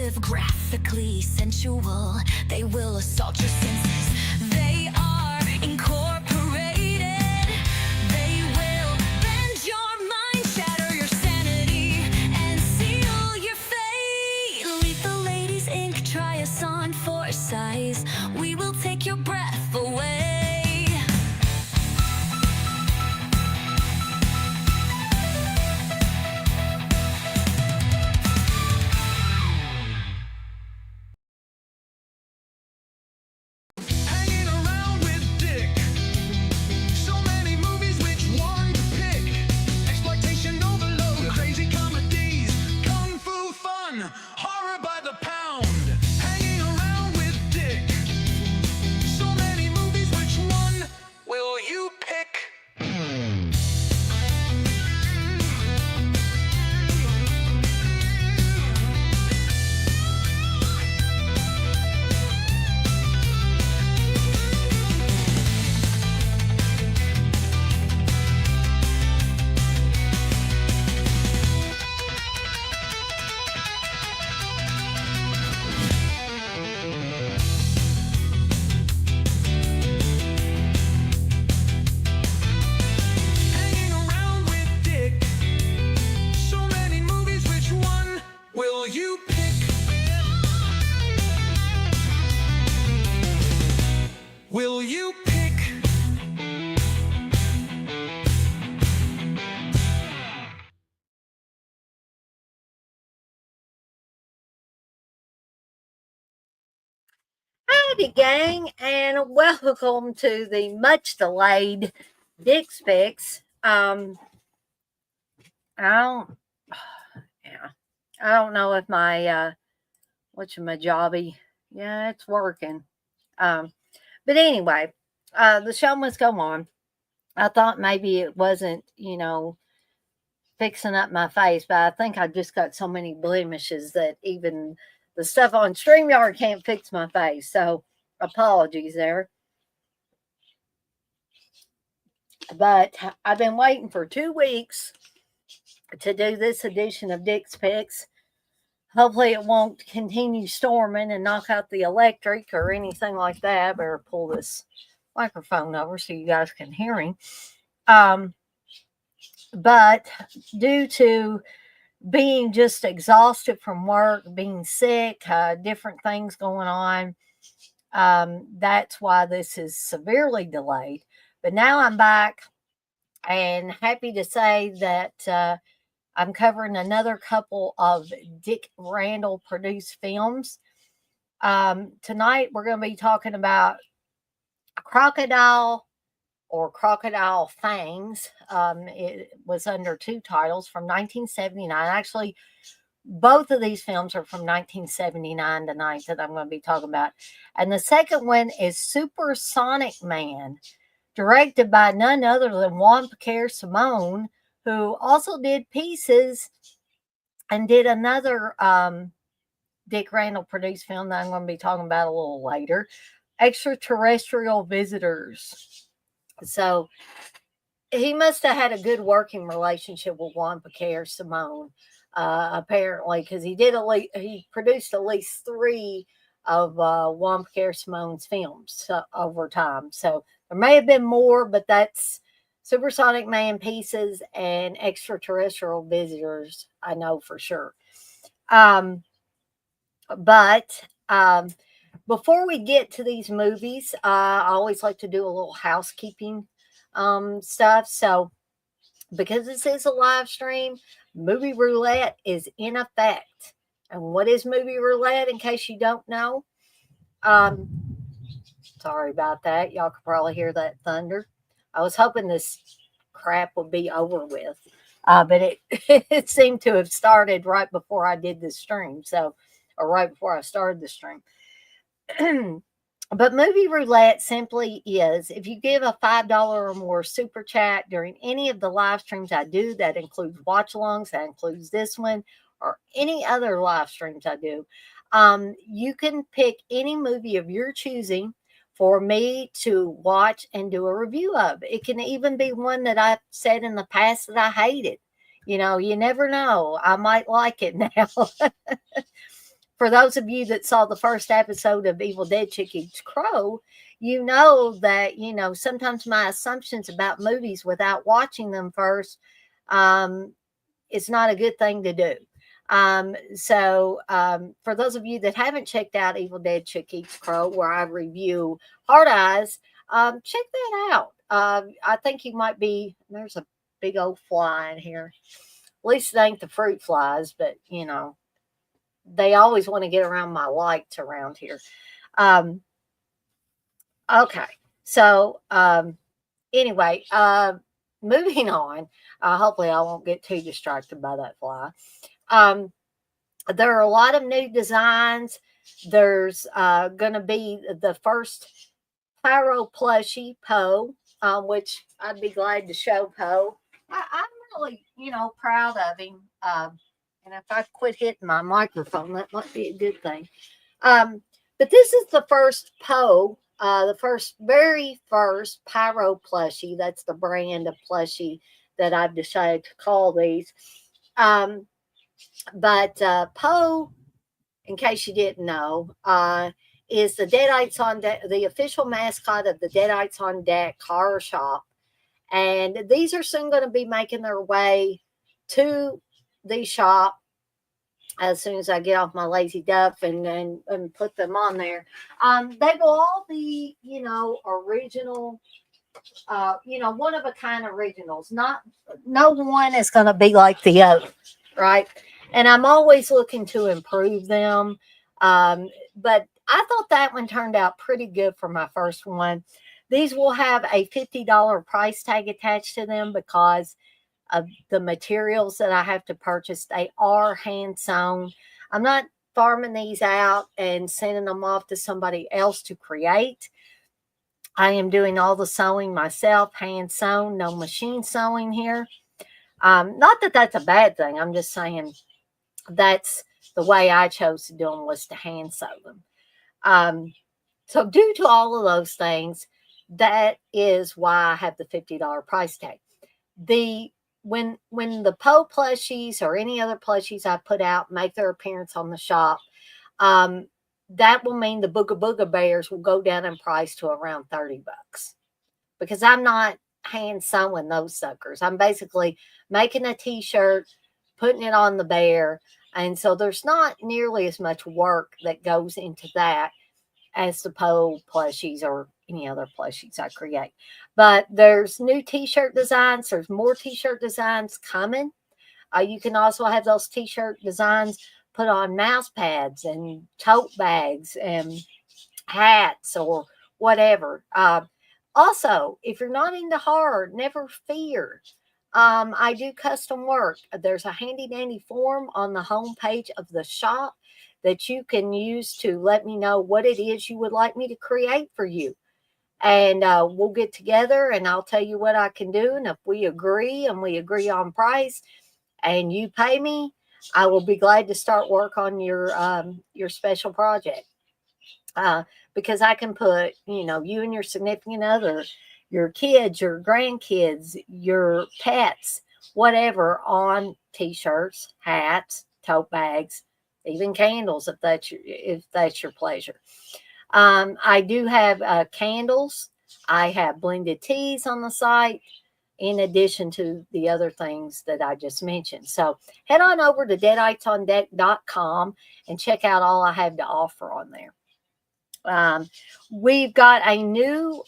live graphically sensual. They will assault your senses. They are incorporated. They will bend your mind, shatter your sanity, and seal your fate. Lethal Ladies Inc. Try us on for size. We will take your breath away. Hanging around with Dick. So many movies, which one to pick? Exploitation overload, crazy comedies, kung fu fun, horror by the pound. Hanging around with Dick. So many movies, which one will you pick? Hanging around with Dick. So many movies, which one will you pick? Will you pick? Howdy, gang, and welcome to the much delayed Dick's Picks. I don't, yeah, I don't know if my whatchamajobby, yeah, it's working. But anyway, the show must go on. I thought maybe it wasn't, fixing up my face, but I think I just got so many blemishes that even the stuff on StreamYard can't fix my face. So apologies there. But I've been waiting for 2 weeks to do this edition of Dick's Picks. Hopefully it won't continue storming and knock out the electric or anything like that. I better pull this microphone over so you guys can hear me. But due to being just exhausted from work, being sick, different things going on, that's why this is severely delayed. But now I'm back and happy to say that I'm covering another couple of Dick Randall Produced Films. Tonight we're going to be talking about Crocodile or Crocodile Fangs. It was under 2 titles from 1979. Actually, both of these films are from 1979 tonight that I'm going to be talking about. And the second one is Supersonic Man, directed by none other than Juan Piquer Simone, who also did Pieces and did another Dick Randall produced film that I'm going to be talking about a little later, Extraterrestrial Visitors. So he must have had a good working relationship with Juan Piquer Simone, apparently, because he produced at least 3 of Juan Piquer Simone's films over time. So there may have been more, but that's Supersonic Man, Pieces, and Extraterrestrial Visitors, I know for sure. But before we get to these movies, I always like to do a little housekeeping stuff. So because this is a live stream, Movie Roulette is in effect. And what is Movie Roulette, in case you don't know? Sorry about that. Y'all could probably hear that thunder. I was hoping this crap would be over with. But it seemed to have started right before I did the stream. Or right before I started the stream. But Movie Roulette simply is, if you give a $5 or more super chat during any of the live streams I do, that includes watch alongs, that includes this one, or any other live streams I do, you can pick any movie of your choosing for me to watch and do a review of. It can even be one that I've said in the past that I hated. You never know. I might like it now. for those of you that saw the first episode of Evil Dead Chick Eats Crow, you know that, sometimes my assumptions about movies without watching them first, it's not a good thing to do. For those of you that haven't checked out Evil Dead Chick Eats Crow, where I review Hard Eyes, check that out. I think you might be, there's a big old fly in here. At least it ain't the fruit flies, but they always want to get around my lights around here. Okay. So, anyway, moving on. Hopefully I won't get too distracted by that fly. There are a lot of new designs. There's going to be the first Pyro plushie, Poe, which I'd be glad to show Poe. I'm really, proud of him. And if I quit hitting my microphone, that might be a good thing. But this is the first Poe, the very first Pyro plushie. That's the brand of plushie that I've decided to call these. But Poe, in case you didn't know, is the Deadites on Deck, the official mascot of the Deadites on Deck horror shop. And these are soon going to be making their way to the shop as soon as I get off my lazy duck and put them on there. They will all be, original, one of a kind originals. No one is going to be like the other, right? And I'm always looking to improve them. But I thought that one turned out pretty good for my first one. These will have a $50 price tag attached to them because of the materials that I have to purchase. They are hand sewn. I'm not farming these out and sending them off to somebody else to create. I am doing all the sewing myself, hand sewn, no machine sewing here. Not that that's a bad thing. I'm just saying that's the way I chose to do them, was to hand sew them. So due to all of those things, that is why I have the $50 price tag. When the Poe plushies or any other plushies I put out make their appearance on the shop, that will mean the Booga Booga Bears will go down in price to around $30, because I'm not hand sewing those suckers. I'm basically making a t-shirt, putting it on the bear, and so there's not nearly as much work that goes into that as the Poe plushies or any other plushies I create. But there's new t-shirt designs. There's more t-shirt designs coming. You can also have those t-shirt designs put on mouse pads and tote bags and hats or whatever. Also, if you're not into horror, never fear. I do custom work. There's a handy dandy form on the home page of the shop that you can use to let me know what it is you would like me to create for you. And we'll get together and I'll tell you what I can do. And if we agree on price and you pay me, I will be glad to start work on your special project. Because I can put, you and your significant other, your kids, your grandkids, your pets, whatever, on t-shirts, hats, tote bags, even candles, if that's your pleasure. I do have candles. I have blended teas on the site, in addition to the other things that I just mentioned. So head on over to deaditesondeck.com and check out all I have to offer on there. We've got a new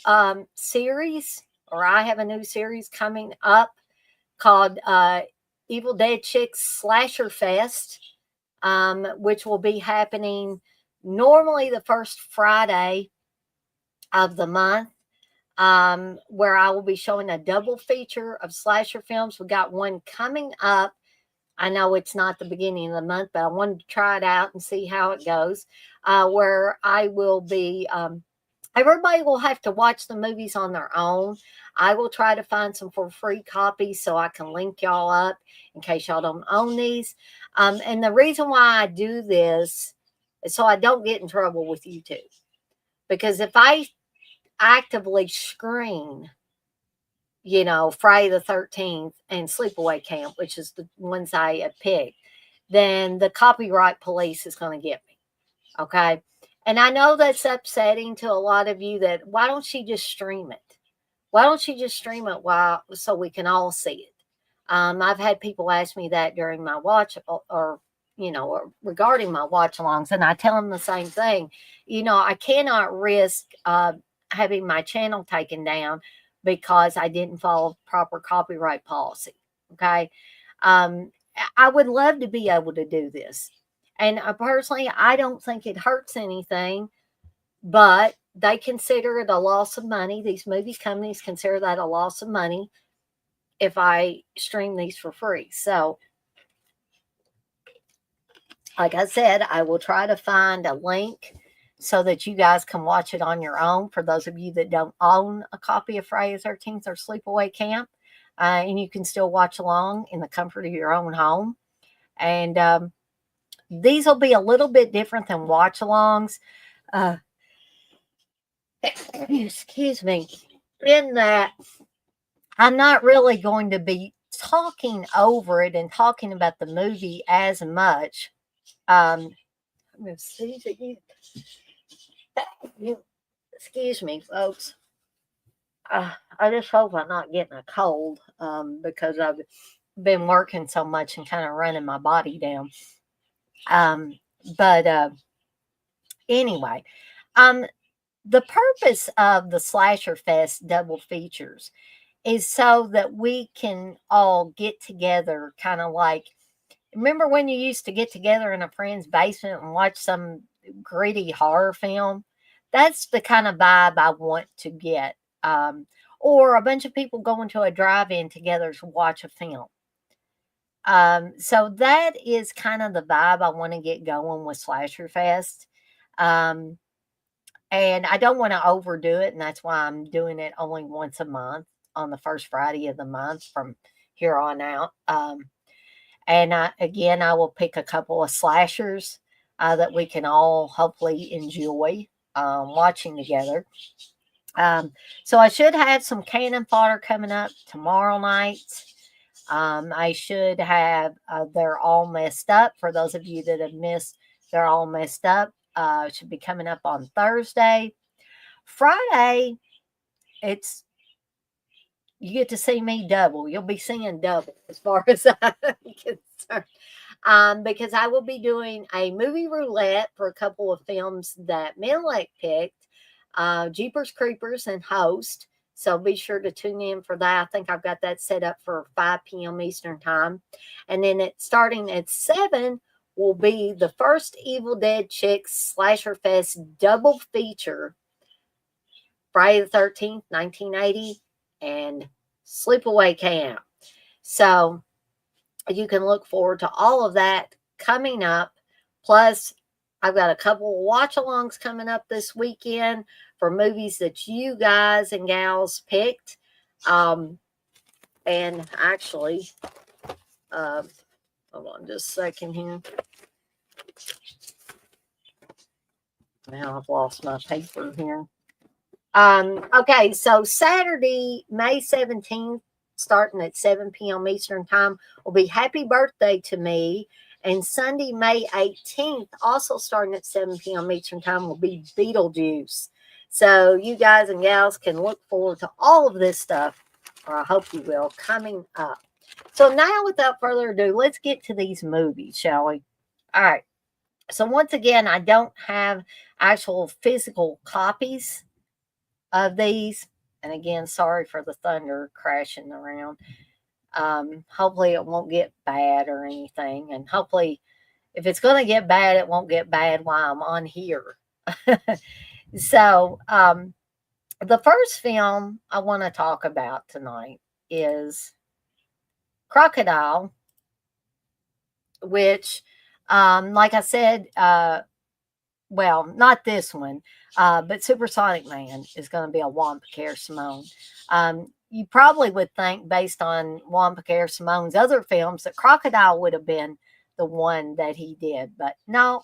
series, or I have a new series coming up called Evil Dead Chicks Slasher Fest, which will be happening normally the first Friday of the month, where I will be showing a double feature of slasher films. We got one coming up. I know it's not the beginning of the month, but I wanted to try it out and see how it goes, where I will be, everybody will have to watch the movies on their own. I will try to find some for free copies so I can link y'all up in case y'all don't own these. And the reason why I do this is so I don't get in trouble with YouTube. Because if I actively screen, Friday the 13th and Sleepaway Camp, which is the ones I have picked, then the copyright police is going to get me. Okay. And I know that's upsetting to a lot of you that why don't she just stream it? Why don't you just stream it while so we can all see it? I've had people ask me that during my watch or or regarding my watch alongs, and I tell them the same thing. I cannot risk having my channel taken down because I didn't follow proper copyright policy. Okay. I would love to be able to do this. And personally, I don't think it hurts anything, but they consider it a loss of money. These movie companies consider that a loss of money if I stream these for free. So, like I said, I will try to find a link so that you guys can watch it on your own. For those of you that don't own a copy of Friday the 13th or Sleepaway Camp, and you can still watch along in the comfort of your own home. And these will be a little bit different than watch alongs. Excuse me. In that, I'm not really going to be talking over it and talking about the movie as much. Excuse me, folks. I just hope I'm not getting a cold because I've been working so much and kind of running my body down. But anyway, the purpose of the Slasher Fest double features is so that we can all get together, kind of like, remember when you used to get together in a friend's basement and watch some gritty horror film? That's the kind of vibe I want to get. Or a bunch of people going to a drive-in together to watch a film. So that is kind of the vibe I want to get going with Slasher Fest. And I don't want to overdo it, and that's why I'm doing it only once a month on the first Friday of the month from here on out. And again, I will pick a couple of slashers that we can all hopefully enjoy watching together. So I should have some cannon fodder coming up tomorrow night. I should have They're All Messed Up. For those of you that have missed They're All Messed Up, should be coming up on Thursday. Friday, you get to see me double. You'll be seeing double as far as I'm concerned. Because I will be doing a movie roulette for a couple of films that Milek picked, Jeepers Creepers and Host. So be sure to tune in for that. I think I've got that set up for 5 p.m. Eastern Time. And then starting at 7 will be the first Evil Dead Chicks Slasher Fest double feature, Friday the 13th, 1980, and Sleepaway Camp. So you can look forward to all of that coming up. Plus, I've got a couple of watch-alongs coming up this weekend for movies that you guys and gals picked. And actually, hold on just a second here. Now I've lost my paper here. Okay, so Saturday, May 17th, starting at 7 p.m. Eastern Time, will be Happy Birthday to Me. And Sunday, May 18th, also starting at 7 p.m. Eastern Time, will be Beetlejuice. So you guys and gals can look forward to all of this stuff, or I hope you will, coming up. So now, without further ado, let's get to these movies, shall we? All right. So once again, I don't have actual physical copies of these. And again, sorry for the thunder crashing around. Hopefully it won't get bad or anything. And hopefully, if it's going to get bad, it won't get bad while I'm on here. So, the first film I want to talk about tonight is Crocodile, which, like I said, well, not this one, but Supersonic Man is going to be a Juan Piquer-Simone. You probably would think, based on Juan Piquer-Simone's other films, that Crocodile would have been the one that he did. But no,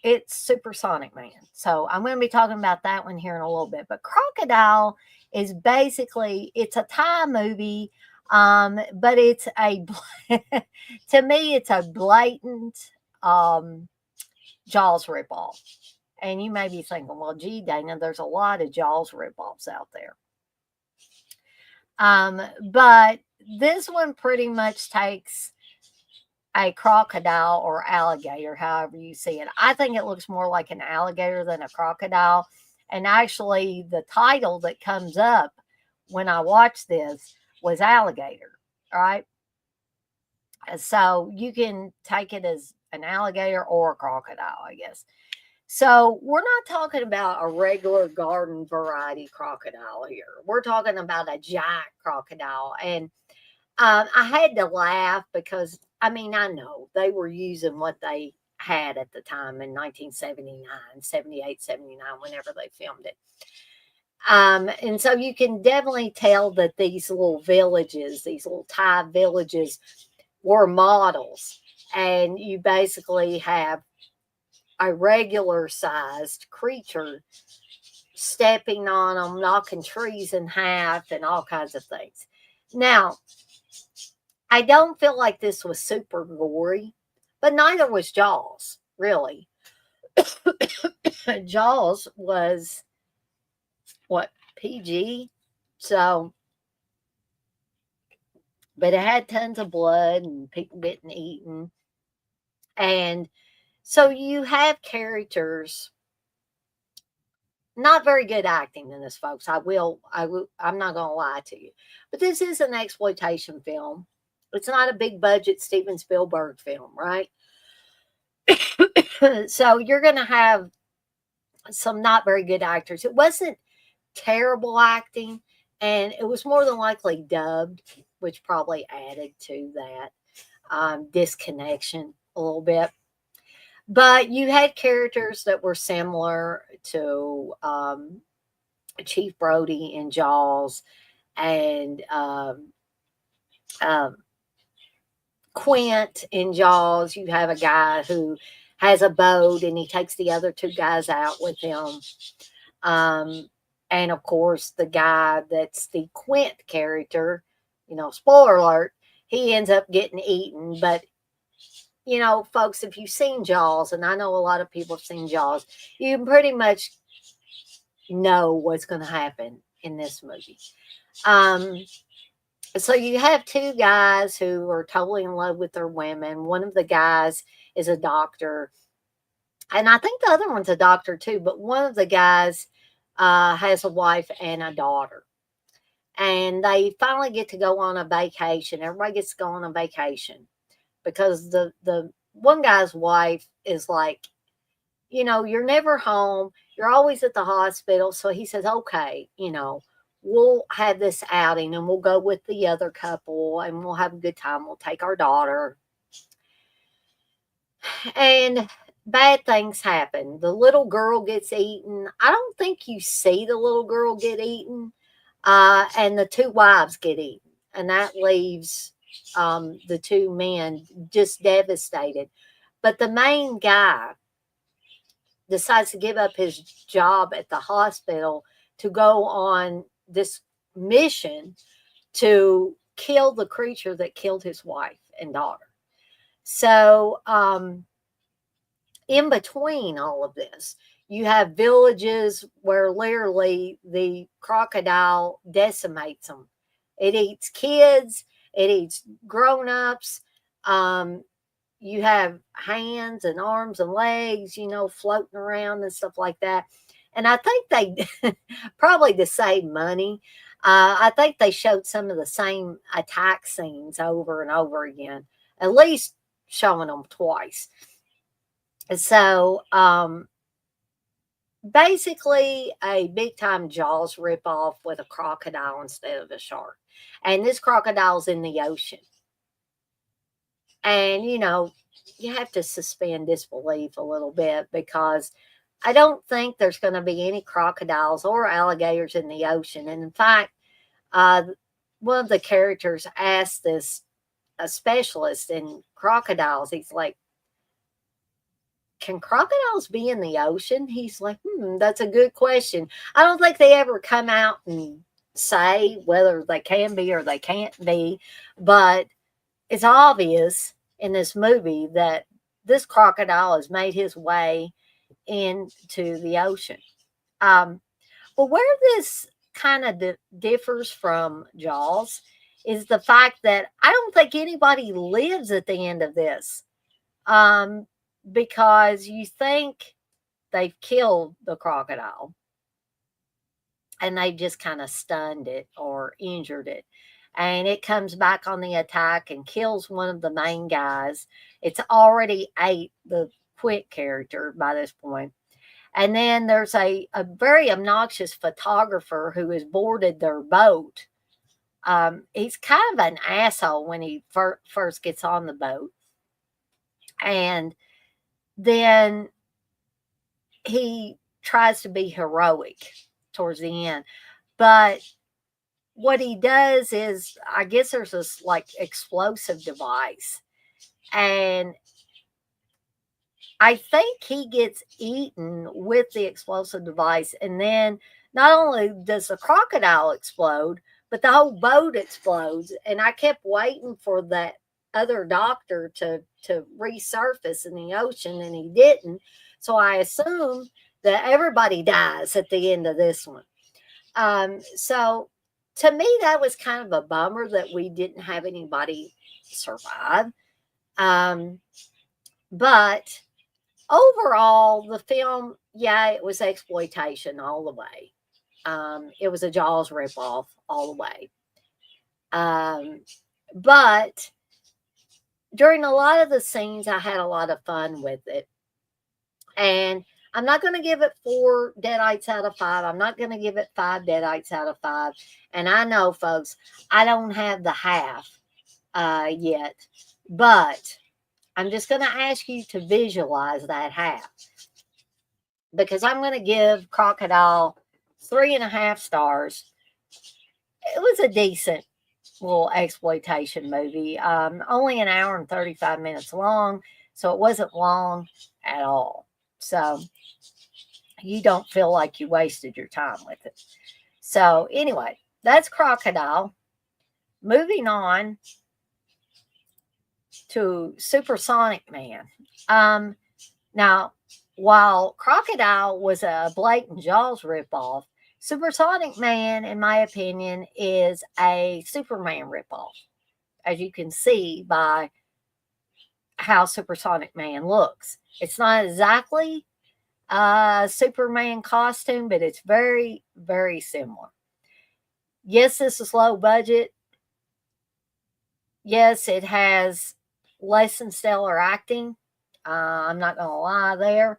it's Supersonic Man. So I'm going to be talking about that one here in a little bit. But Crocodile is basically, it's a Thai movie, but it's to me, it's a blatant Jaws ripoff. And you may be thinking, well, gee, Dana, there's a lot of Jaws ripoffs out there. But this one pretty much takes a crocodile or alligator, however you see it. I think it looks more like an alligator than a crocodile. And actually, the title that comes up when I watch this was alligator, right? So you can take it as an alligator or a crocodile, I guess. So we're not talking about a regular garden variety crocodile here. We're talking about a giant crocodile. And I had to laugh because, I mean, I know they were using what they had at the time in 1979, 78, 79, whenever they filmed it. And so you can definitely tell that these little villages, these little Thai villages, were models. And you basically have a regular sized creature stepping on them, knocking trees in half, and all kinds of things. Now, I don't feel like this was super gory, but neither was Jaws, really. Jaws was what, PG? So, but it had tons of blood and people getting eaten. And so you have characters, not very good acting in this, folks. I'm not going to lie to you. But this is an exploitation film. It's not a big budget Steven Spielberg film, right? So you're going to have some not very good actors. It wasn't terrible acting, and it was more than likely dubbed, which probably added to that disconnection a little bit. But you had characters that were similar to Chief Brody in Jaws and Quint in Jaws. You have a guy who has a boat and he takes the other two guys out with him. And of course, the guy that's the Quint character, spoiler alert, he ends up getting eaten. But, folks, if you've seen Jaws, and I know a lot of people have seen Jaws, you can pretty much know what's going to happen in this movie. So you have two guys who are totally in love with their women. One of the guys is a doctor, and I think the other one's a doctor too, but one of the guys has a wife and a daughter. And they finally get to go on a vacation. Everybody gets to go on a vacation because the one guy's wife is like, you're never home. You're always at the hospital. So he says, okay, we'll have this outing and we'll go with the other couple and we'll have a good time. We'll take our daughter. And bad things happen. The little girl gets eaten. I don't think you see the little girl get eaten. And the two wives get eaten. And that leaves the two men just devastated. But the main guy decides to give up his job at the hospital to go on this mission to kill the creature that killed his wife and daughter. So, in between all of this, you have villages where literally the crocodile decimates them. It eats kids, it eats grown-ups. You have hands and arms and legs, floating around and stuff like that. And I think they, probably to save money, I think they showed some of the same attack scenes over and over again, at least showing them twice. So, basically a big time Jaws ripoff with a crocodile instead of a shark. And this crocodile's in the ocean. And, you have to suspend disbelief a little bit because I don't think there's going to be any crocodiles or alligators in the ocean. And in fact, one of the characters asked a specialist in crocodiles, he's like, can crocodiles be in the ocean? He's like, that's a good question. I don't think they ever come out and say whether they can be or they can't be, but it's obvious in this movie that this crocodile has made his way into the ocean. Um, but where this kind of differs from Jaws is the fact that I don't think anybody lives at the end of this, um, because you think they've killed the crocodile and they've just kind of stunned it or injured it. And it comes back on the attack and kills one of the main guys. It's already ate the Quick character by this point. And then there's a very obnoxious photographer who has boarded their boat. He's kind of an asshole when he first gets on the boat. And then he tries to be heroic towards the end. But what he does is, I guess there's this like explosive device. And I think he gets eaten with the explosive device. And then not only does the crocodile explode, but the whole boat explodes. And I kept waiting for that other doctor to resurface in the ocean, and he didn't. So I assume that everybody dies at the end of this one. So to me, that was kind of a bummer that we didn't have anybody survive. But overall, the film, yeah, it was exploitation all the way. It was a Jaws ripoff all the way. But during a lot of the scenes, I had a lot of fun with it. And I'm not going to give it 4 deadites out of 5. I'm not going to give it 5 deadites out of 5. And I know, folks, I don't have the half yet. But I'm just going to ask you to visualize that half. Because I'm going to give Crocodile 3.5 stars. It was a decent little exploitation movie. Only an hour and 35 minutes long. So it wasn't long at all. So you don't feel like you wasted your time with it. So anyway, that's Crocodile. Moving on to Supersonic Man. Now, while Crocodile was a blatant Jaws ripoff, Supersonic Man, in my opinion, is a Superman ripoff, as you can see by how Supersonic Man looks. It's not exactly a Superman costume, but it's very, very similar. Yes, this is low budget. Yes, it has less than stellar acting. I'm not going to lie there.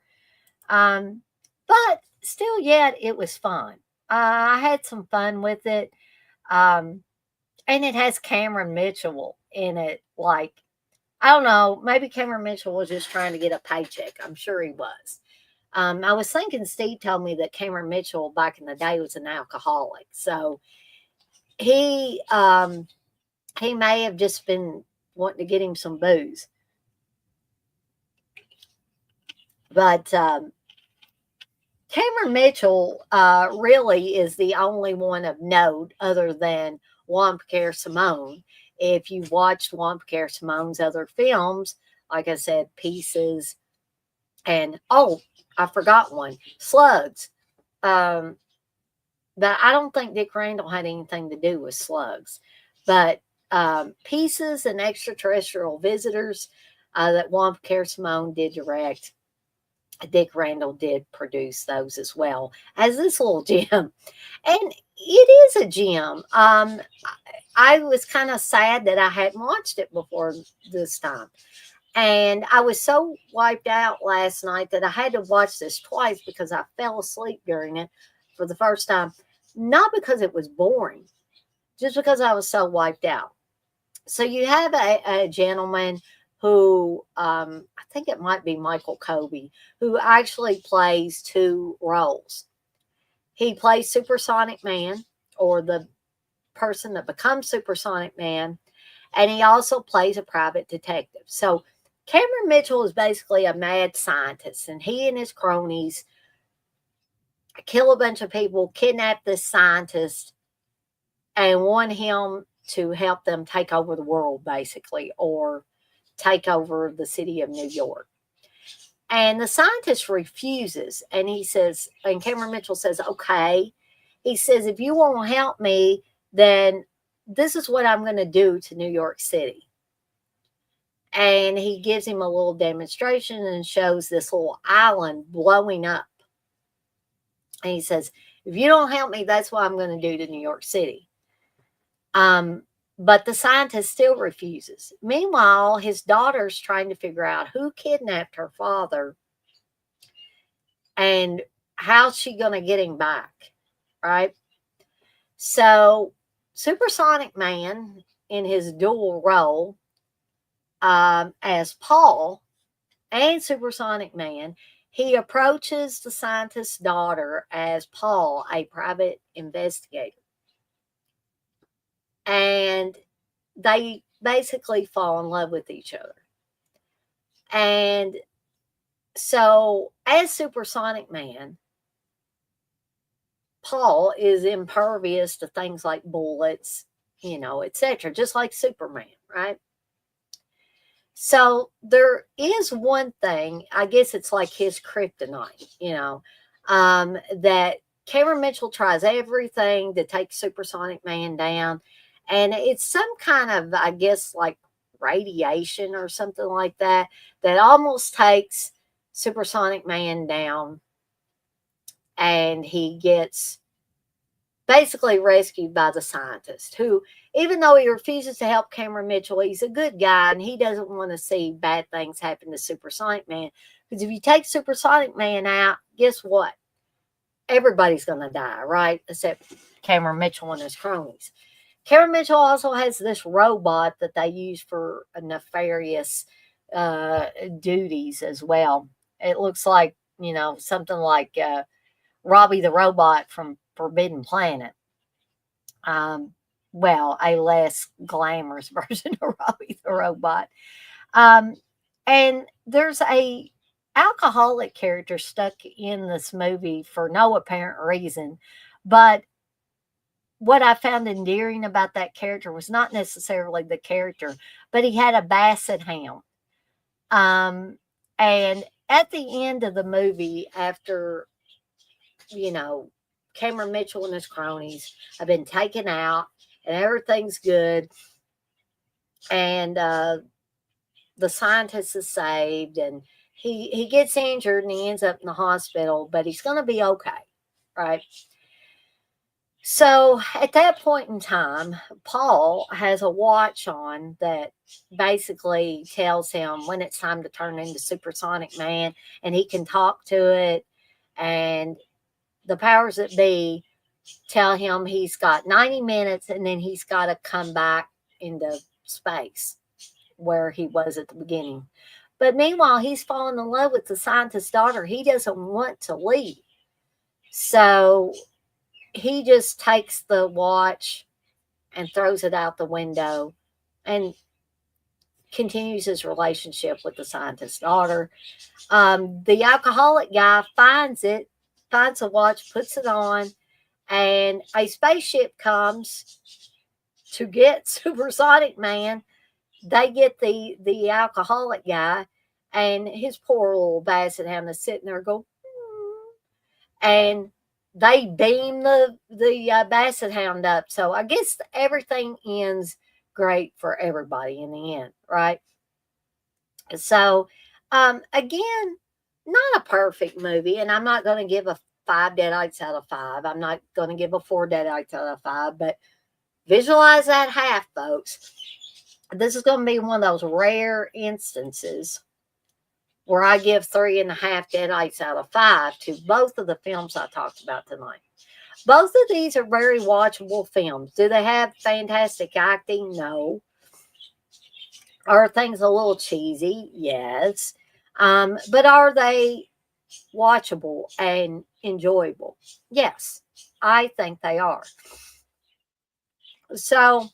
But still, yet, it was fun. I had some fun with it. And it has Cameron Mitchell in it. Like, I don't know, maybe Cameron Mitchell was just trying to get a paycheck. I'm sure he was. I was thinking Steve told me that Cameron Mitchell back in the day was an alcoholic. So he may have just been wanting to get him some booze. But Cameron Mitchell really is the only one of note other than Juan Pierre Simone. If you've watched Juan Pierre Simone's other films, like I said, Pieces, and I forgot one, Slugs. But I don't think Dick Randall had anything to do with Slugs. But Pieces and Extraterrestrial Visitors that Juan Pierre Simone did direct, Dick Randall did produce those as well as this little gem. And it is a gem. I was kind of sad that I hadn't watched it before this time. And I was so wiped out last night that I had to watch this twice because I fell asleep during it for the first time. Not because it was boring, just because I was so wiped out. So you have a gentleman who, I think it might be Michael Colby, who actually plays 2 roles. He plays Supersonic Man, or the person that becomes Supersonic Man, and he also plays a private detective. So Cameron Mitchell is basically a mad scientist, and he and his cronies kill a bunch of people, kidnap this scientist, and want him to help them take over the world, basically, or take over the city of New York. And the scientist refuses. And he says, and Cameron Mitchell says, okay. He says, if you won't help me, then this is what I'm going to do to New York City. And he gives him a little demonstration and shows this little island blowing up. And he says, if you don't help me, that's what I'm going to do to New York City. But the scientist still refuses. Meanwhile, his daughter's trying to figure out who kidnapped her father and how's she going to get him back, right? So Supersonic Man, in his dual role as Paul and Supersonic Man, he approaches the scientist's daughter as Paul, a private investigator. And they basically fall in love with each other. And so, as Supersonic Man, Paul is impervious to things like bullets, etc., just like Superman, right? So there is one thing, I guess it's like his kryptonite, that Cameron Mitchell tries everything to take Supersonic Man down. And it's some kind of, I guess, like radiation or something like that almost takes Supersonic Man down. And he gets basically rescued by the scientist who, even though he refuses to help Cameron Mitchell, he's a good guy and he doesn't want to see bad things happen to Supersonic Man. Because if you take Supersonic Man out, guess what? Everybody's going to die, right? Except Cameron Mitchell and his cronies. Cameron Mitchell also has this robot that they use for nefarious duties as well. It looks like, something like Robbie the Robot from Forbidden Planet. Well, a less glamorous version of Robbie the Robot. And there's a alcoholic character stuck in this movie for no apparent reason. But what I found endearing about that character was not necessarily the character, but he had a basset hound. And at the end of the movie, after, Cameron Mitchell and his cronies have been taken out and everything's good, and the scientist is saved, and he gets injured and he ends up in the hospital, but he's going to be okay, right? So at that point in time, Paul has a watch on that basically tells him when it's time to turn into Supersonic Man, and he can talk to it, and the powers that be tell him he's got 90 minutes and then he's got to come back into space where he was at the beginning. But meanwhile, he's fallen in love with the scientist's daughter. He doesn't want to leave. So he just takes the watch and throws it out the window and continues his relationship with the scientist's daughter. The alcoholic guy finds the watch, puts it on, and a spaceship comes to get Supersonic Man. They get the alcoholic guy, and his poor little basset hound is sitting there going, and they beam the basset hound up. So I guess everything ends great for everybody in the end, right? So, again, not a perfect movie, and I'm not going to give a 5 deadites out of 5. I'm not going to give a 4 deadites out of 5, but visualize that half, folks. This is going to be one of those rare instances where I give 3.5 deadites out of 5 to both of the films I talked about tonight. Both of these are very watchable films. Do they have fantastic acting? No. Are things a little cheesy? Yes. But are they watchable and enjoyable? Yes, I think they are. So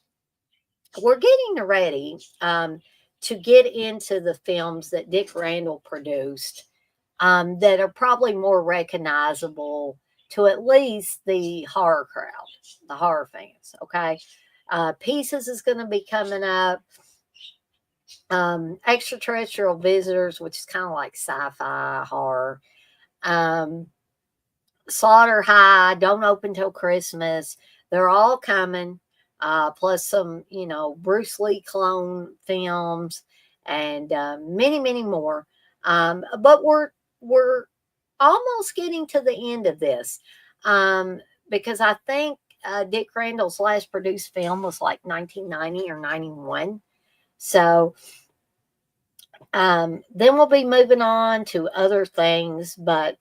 we're getting ready to get into the films that Dick Randall produced that are probably more recognizable to at least the horror crowd, the horror fans, okay? Pieces is going to be coming up. Extraterrestrial Visitors, which is kind of like sci-fi horror. Um, Slaughter High, Don't Open Till Christmas. They're all coming. Plus some, Bruce Lee clone films and many, many more. But we're almost getting to the end of this because I think Dick Randall's last produced film was like 1990 or 91. So then we'll be moving on to other things, but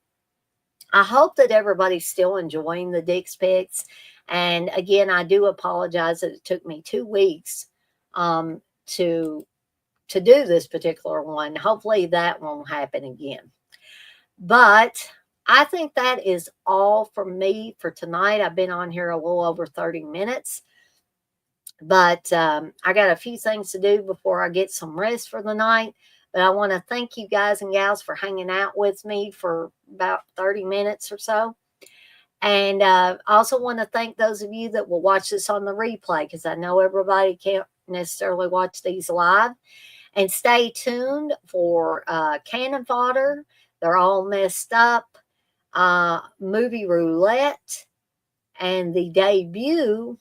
I hope that everybody's still enjoying the Dick's Picks. And again, I do apologize that it took me 2 weeks to do this particular one. Hopefully that won't happen again. But I think that is all from me for tonight. I've been on here a little over 30 minutes. But I got a few things to do before I get some rest for the night. But I want to thank you guys and gals for hanging out with me for about 30 minutes or so. And I also want to thank those of you that will watch this on the replay, because I know everybody can't necessarily watch these live. And stay tuned for Cannon Fodder, They're All Messed Up, Movie Roulette, and the debut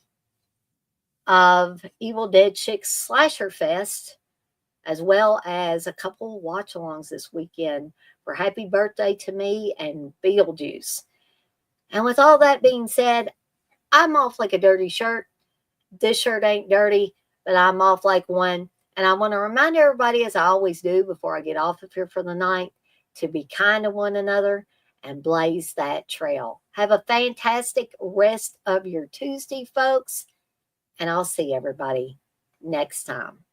of Evil Dead Chicks Slasher Fest, as well as a couple of watch-alongs this weekend for Happy Birthday to Me and Beetlejuice. And with all that being said, I'm off like a dirty shirt. This shirt ain't dirty, but I'm off like one. And I want to remind everybody, as I always do before I get off of here for the night, to be kind to one another and blaze that trail. Have a fantastic rest of your Tuesday, folks. And I'll see everybody next time.